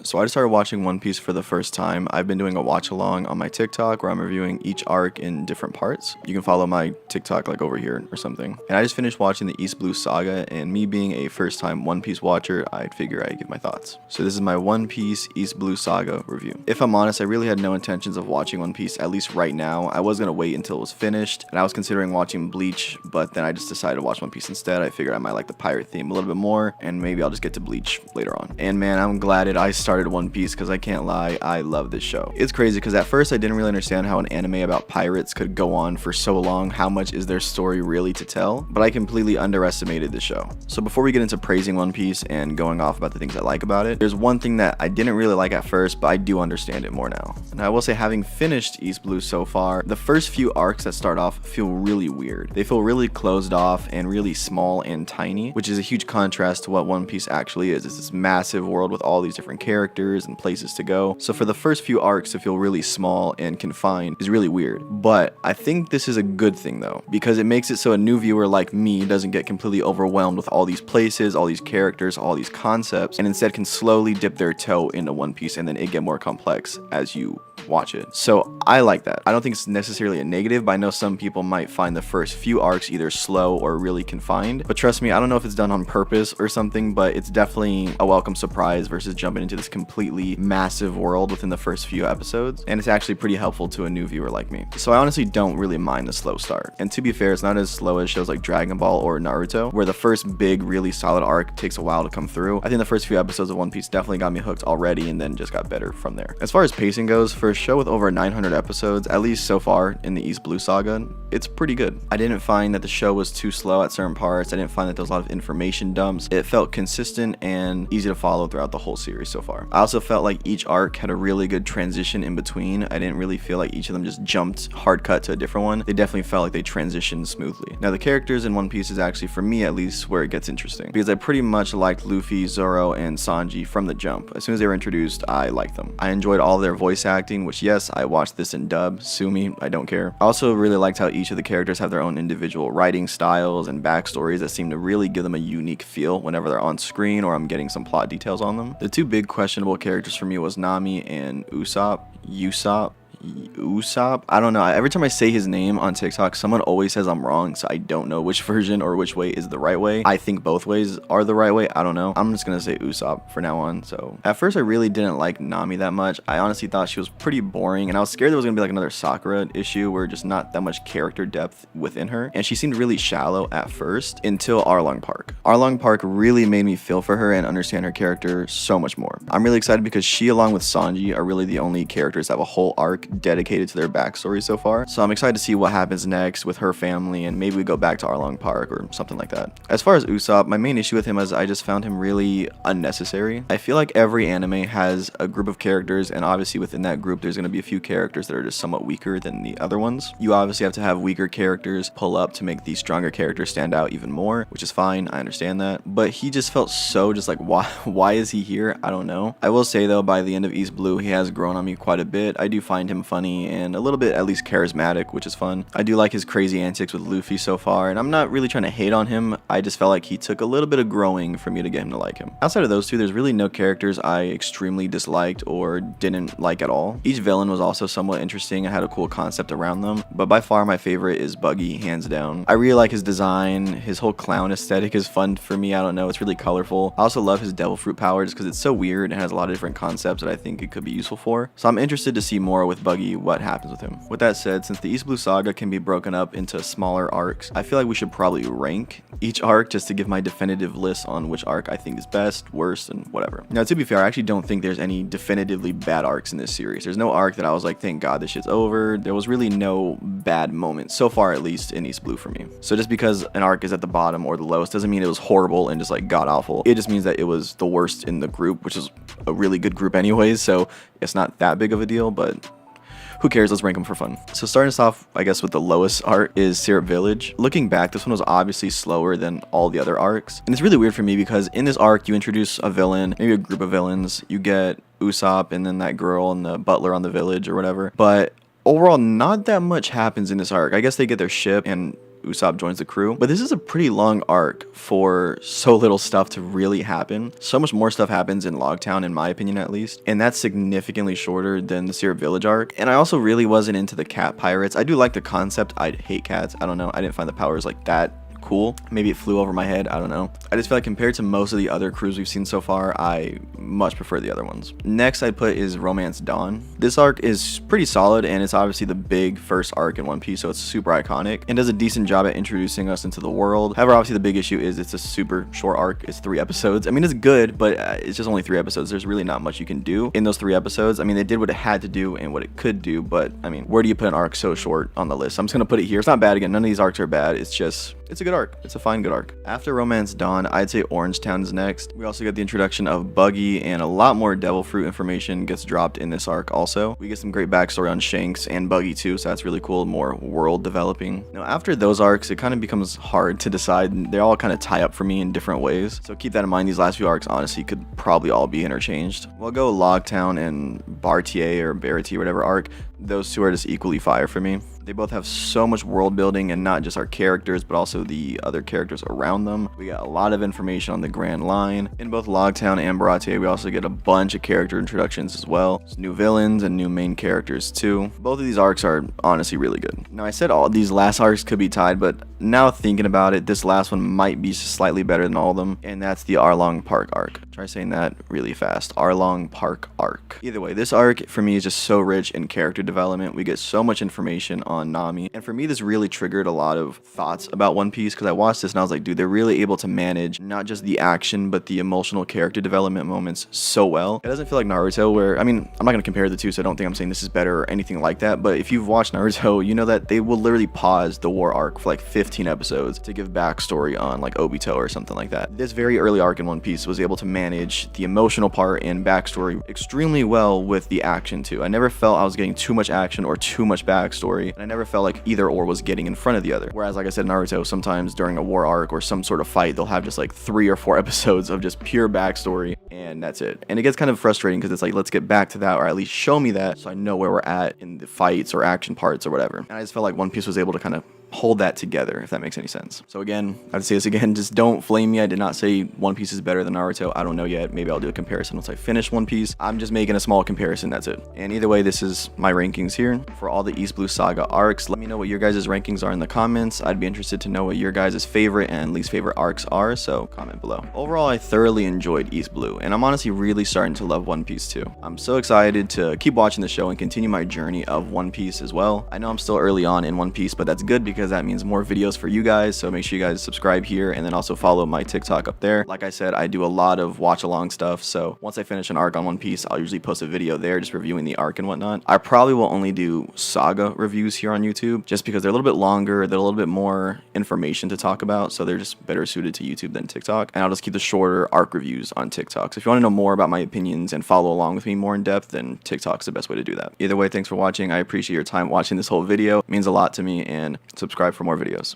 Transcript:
So I just started watching One Piece for the first time. I've been doing a watch along on my TikTok where I'm reviewing each arc in different parts. You can follow my TikTok like over here or something. And I just finished watching the East Blue Saga, and me being a first time One Piece watcher, I'd figure I'd give my thoughts. So this is my One Piece East Blue Saga review. If I'm honest, I really had no intentions of watching One Piece, at least right now. I was gonna wait until it was finished, and I was considering watching Bleach, but then I just decided to watch One Piece instead. I figured I might like the pirate theme a little bit more, and maybe I'll just get to Bleach later on. And man, I'm glad I started One Piece, because I can't lie, I love this show. It's crazy because at first I didn't really understand how an anime about pirates could go on for so long. How much is their story really to tell? But I completely underestimated the show. So before we get into praising One Piece and going off about the things I like about it, there's one thing that I didn't really like at first, but I do understand it more now. And I will say, having finished East Blue so far, the first few arcs that start off feel really weird. They feel really closed off and really small and tiny, which is a huge contrast to what One Piece actually is. It's this massive world with all these different characters and places to go. So for the first few arcs to feel really small and confined is really weird. But I think this is a good thing though, because it makes it so a new viewer like me doesn't get completely overwhelmed with all these places, all these characters, all these concepts, and instead can slowly dip their toe into One Piece, and then it get more complex as you watch it. So I like that. I don't think it's necessarily a negative, but I know some people might find the first few arcs either slow or really confined. But trust me, I don't know if it's done on purpose or something, but it's definitely a welcome surprise versus jumping into this completely massive world within the first few episodes. And it's actually pretty helpful to a new viewer like me. So I honestly don't really mind the slow start. And to be fair, it's not as slow as shows like Dragon Ball or Naruto, where the first big, really solid arc takes a while to come through. I think the first few episodes of One Piece definitely got me hooked already, and then just got better from there. As far as pacing goes, for a show with over 900 episodes, at least so far in the East Blue Saga, it's pretty good. I didn't find that the show was too slow at certain parts. I didn't find that there was a lot of information dumps. It felt consistent and easy to follow throughout the whole series so far. I also felt like each arc had a really good transition in between. I didn't really feel like each of them just jumped hard cut to a different one. They definitely felt like they transitioned smoothly. Now the characters in One Piece is actually, for me at least, where it gets interesting, because I pretty much liked Luffy, Zoro, and Sanji from the jump. As soon as they were introduced, I liked them. I enjoyed all of their voice acting, which yes, I watched this in dub. Sue me, I don't care. I also really liked how each of the characters have their own individual writing styles and backstories that seem to really give them a unique feel whenever they're on screen or I'm getting some plot details on them. The two big questionable characters for me was Nami and Usopp. I don't know. Every time I say his name on TikTok, someone always says I'm wrong, so I don't know which version or which way is the right way. I think both ways are the right way. I don't know. I'm just gonna say Usopp for now on. So at first I really didn't like Nami that much. I honestly thought she was pretty boring, and I was scared there was gonna be like another Sakura issue where just not that much character depth within her, and she seemed really shallow at first until Arlong Park. Arlong Park really made me feel for her and understand her character so much more. I'm really excited because she, along with Sanji, are really the only characters that have a whole arc dedicated to their backstory so far. So I'm excited to see what happens next with her family, and maybe we go back to Arlong Park or something like that. As far as Usopp, my main issue with him is I just found him really unnecessary. I feel like every anime has a group of characters, and obviously within that group there's going to be a few characters that are just somewhat weaker than the other ones. You obviously have to have weaker characters pull up to make these stronger characters stand out even more, which is fine, I understand that. But he just felt so just like, why is he here? I don't know. I will say though, by the end of East Blue, he has grown on me quite a bit. I do find him funny and a little bit at least charismatic, which is fun. I do like his crazy antics with Luffy so far, and I'm not really trying to hate on him. I just felt like he took a little bit of growing for me to get him to like him. Outside of those two, there's really no characters I extremely disliked or didn't like at all. Each villain was also somewhat interesting and had a cool concept around them, but by far my favorite is Buggy, hands down. I really like his design. His whole clown aesthetic is fun for me. I don't know, it's really colorful. I also love his devil fruit power just because it's so weird and has a lot of different concepts that I think it could be useful for. So I'm interested to see more with Buggy, what happens with him. With that said, since the East Blue Saga can be broken up into smaller arcs, I feel like we should probably rank each arc just to give my definitive list on which arc I think is best, worst, and whatever. Now, to be fair, I actually don't think there's any definitively bad arcs in this series. There's no arc that I was like, thank God this shit's over. There was really no bad moment, so far at least, in East Blue for me. So just because an arc is at the bottom or the lowest doesn't mean it was horrible and just like god awful. It just means that it was the worst in the group, which is a really good group anyways, so it's not that big of a deal, but who cares? Let's rank them for fun. So starting us off, I guess, with the lowest arc is Syrup Village. Looking back, this one was obviously slower than all the other arcs. And it's really weird for me because in this arc, you introduce a villain, maybe a group of villains. You get Usopp and then that girl and the butler on the village or whatever. But overall, not that much happens in this arc. I guess they get their ship and Usopp joins the crew. But this is a pretty long arc for so little stuff to really happen. So much more stuff happens in Logtown, in my opinion at least, and that's significantly shorter than the Syrup Village arc. And I also really wasn't into the cat pirates. I do like the concept. I hate cats. I don't know. I didn't find the powers like that cool. Maybe it flew over my head, I don't know. I just feel like compared to most of the other crews we've seen so far, I much prefer the other ones. Next I'd put is Romance Dawn. This arc is pretty solid, and it's obviously the big first arc in One Piece, so it's super iconic and does a decent job at introducing us into the world. However, obviously the big issue is it's a super short arc. It's 3 episodes. I mean, it's good, but it's just only 3 episodes. There's really not much you can do in those 3 episodes. I mean, they did what it had to do and what it could do, but I mean, where do you put an arc so short on the list? I'm just gonna put it here. It's not bad. Again, none of these arcs are bad. It's a good arc. It's a fine, good arc. After Romance Dawn, I'd say Orange Town is next. We also get the introduction of Buggy, and a lot more Devil Fruit information gets dropped in this arc also. We get some great backstory on Shanks and Buggy too, so that's really cool. More world developing. Now, after those arcs, it kind of becomes hard to decide. They all kind of tie up for me in different ways. So keep that in mind. These last few arcs, honestly, could probably all be interchanged. We'll go Logtown and Bartier or Baratier, whatever arc. Those two are just equally fire for me. They both have so much world building, and not just our characters, but also the other characters around them. We got a lot of information on the Grand Line. In both Logtown and Baratier, we also get a bunch of character introductions as well. There's new villains and new main characters too. Both of these arcs are honestly really good. Now, I said all these last arcs could be tied, but now thinking about it, this last one might be slightly better than all of them, and that's the Arlong Park arc. Try saying that really fast. Arlong Park arc. Either way, this arc for me is just so rich in character development. We get so much information on Nami, and for me this really triggered a lot of thoughts about One Piece, because I watched this and I was like, dude, they're really able to manage not just the action but the emotional character development moments so well. It doesn't feel like Naruto, where, I mean, I'm not going to compare the two, so I don't think I'm saying this is better or anything like that, but if you've watched Naruto, you know that they will literally pause the war arc for like 15 episodes to give backstory on like Obito or something like that. This very early arc in One Piece was able to manage the emotional part and backstory extremely well with the action too. I never felt I was getting too much action or too much backstory, and I never felt like either or was getting in front of the other. Whereas, like I said, Naruto, sometimes during a war arc or some sort of fight, they'll have just like 3 or 4 episodes of just pure backstory, and that's it. And it gets kind of frustrating because it's like, let's get back to that, or at least show me that so I know where we're at in the fights or action parts or whatever. And I just felt like One Piece was able to kind of hold that together, if that makes any sense. So again, I have to say this again, just don't flame me. I did not say One Piece is better than Naruto. I don't know yet. Maybe I'll do a comparison once I finish One Piece. I'm just making a small comparison, that's it. And either way, this is my rankings here for all the East Blue Saga arcs. Let me know what your guys' rankings are in the comments. I'd be interested to know what your guys' favorite and least favorite arcs are, so comment below. Overall, I thoroughly enjoyed East Blue, and I'm honestly really starting to love One Piece too. I'm so excited to keep watching the show and continue my journey of One Piece as well. I know I'm still early on in One Piece, but that's good because that means more videos for you guys, so make sure you guys subscribe here and then also follow my TikTok up there. Like I said, I do a lot of watch along stuff, so once I finish an arc on One Piece, I'll usually post a video there just reviewing the arc and whatnot. I probably will only do saga reviews here on YouTube just because they're a little bit longer, they're a little bit more information to talk about, so they're just better suited to YouTube than TikTok, and I'll just keep the shorter arc reviews on TikTok. So if you want to know more about my opinions and follow along with me more in depth, then TikTok's the best way to do that. Either way, thanks for watching. I appreciate your time watching this whole video. It means a lot to me, and subscribe for more videos.